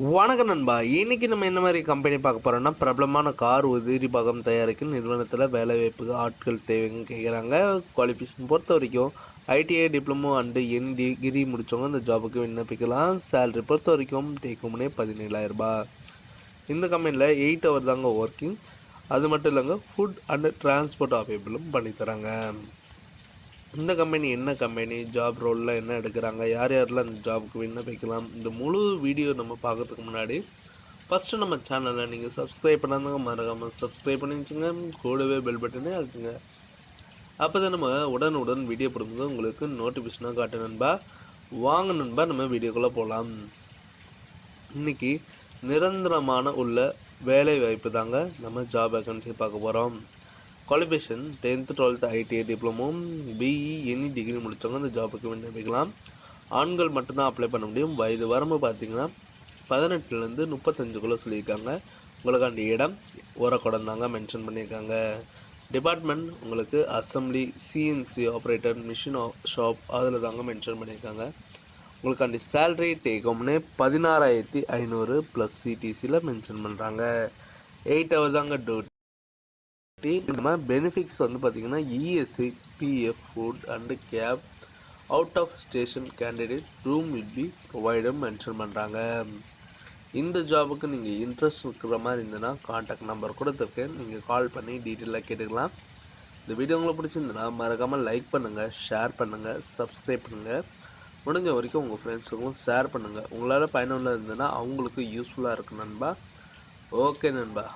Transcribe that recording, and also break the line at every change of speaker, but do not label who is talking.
வணக்கம் நண்பா. இன்னைக்கு நம்ம என்ன மாதிரி கம்பெனி பார்க்க போகிறோம்னா, பிரபலமான கார் உதிரி பாகம் தயாரிக்கும் நிறுவனத்தில் வேலைவாய்ப்புக்கு ஆட்கள் தேவைன்னு கேட்குறாங்க. குவாலிஃபிகேஷன் பொறுத்த வரைக்கும் ITI diploma and N degree முடித்தவங்க இந்த ஜாபுக்கு விண்ணப்பிக்கலாம். சேலரி பொறுத்த வரைக்கும் டேக்கும்னே 17,000 ரூபாய். இந்த கம்பெனியில் 8 ஹவர் தாங்க ஒர்க்கிங். அது மட்டும் இல்லைங்க, ஃபுட் அண்டு டிரான்ஸ்போர்ட் அவைலபிளும் பண்ணித்தராங்க. இந்த கம்பெனி என்ன கம்பெனி, ஜாப் ரோலில் என்ன எடுக்கிறாங்க, யார் யாரெல்லாம் இந்த ஜாபுக்கு விண்ணப்பிக்கலாம், இந்த முழு வீடியோ நம்ம பார்க்கறதுக்கு முன்னாடி ஃபஸ்ட்டு நம்ம சேனலில் நீங்கள் சப்ஸ்கிரைப் பண்ணாதவங்க மறக்காமல் சப்ஸ்கிரைப் பண்ணி வச்சுங்க. கூடவே பெல் பட்டனே இருக்குங்க. அப்போ தான் நம்ம உடனுடன் வீடியோ போடும்போது உங்களுக்கு நோட்டிஃபிகேஷனாக காட்டு நண்பா. வாங்க நண்பா, நம்ம வீடியோக்குள்ளே போகலாம். இன்றைக்கி நிரந்தரமான உள்ள வேலை வாய்ப்பு தாங்க நம்ம ஜாப் வேகன்சி பார்க்க போகிறோம். Qualification 10th 12th ITI diploma BE any degree முடித்தவங்க இந்த ஜாபுக்கு விண்ணப்பிக்கலாம். ஆண்கள் மட்டும்தான் அப்ளை பண்ண முடியும். வயது வரம்பு பார்த்தீங்கன்னா 18லேருந்து 35 சொல்லியிருக்காங்க. உங்களுக்காண்டி இடம் ஊரக்குடம் தாங்க மென்ஷன் பண்ணியிருக்காங்க. டிபார்ட்மெண்ட் உங்களுக்கு assembly, CNC operator, machine shop அதில் தாங்க மென்ஷன் பண்ணியிருக்காங்க. உங்களுக்காண்டி சேல்ரி டேக்ஹோம்னே 16,500 ப்ளஸ் சிடிசியில் மென்ஷன் பண்ணுறாங்க. 8 ஹவர் தாங்க டியூட்டி. நம்ம பெனிஃபிட்ஸ் வந்து பார்த்திங்கன்னா ESI, PF, food and cab, out of station candidate room will be ப்ரொவைடும் மென்ஷன் பண்ணுறாங்க. இந்த ஜாபுக்கு நீங்கள் இன்ட்ரெஸ்ட் இருக்கிற மாதிரி இருந்ததுன்னா கான்டாக்ட் நம்பர் கொடுத்துருக்கேன், நீங்கள் கால் பண்ணி டீட்டெயிலாக கேட்டுக்கலாம். இந்த வீடியோ உங்களுக்கு பிடிச்சிருந்ததுன்னா மறக்காமல் லைக் பண்ணுங்கள், ஷேர் பண்ணுங்கள், சப்ஸ்கிரைப் பண்ணுங்கள். முடிஞ்ச வரைக்கும் உங்கள் ஃப்ரெண்ட்ஸுக்கும் ஷேர் பண்ணுங்கள். உங்களால் பயனுள்ள இருந்ததுன்னா அவங்களுக்கு யூஸ்ஃபுல்லாக இருக்கும் நண்பா. ஓகே நண்பா.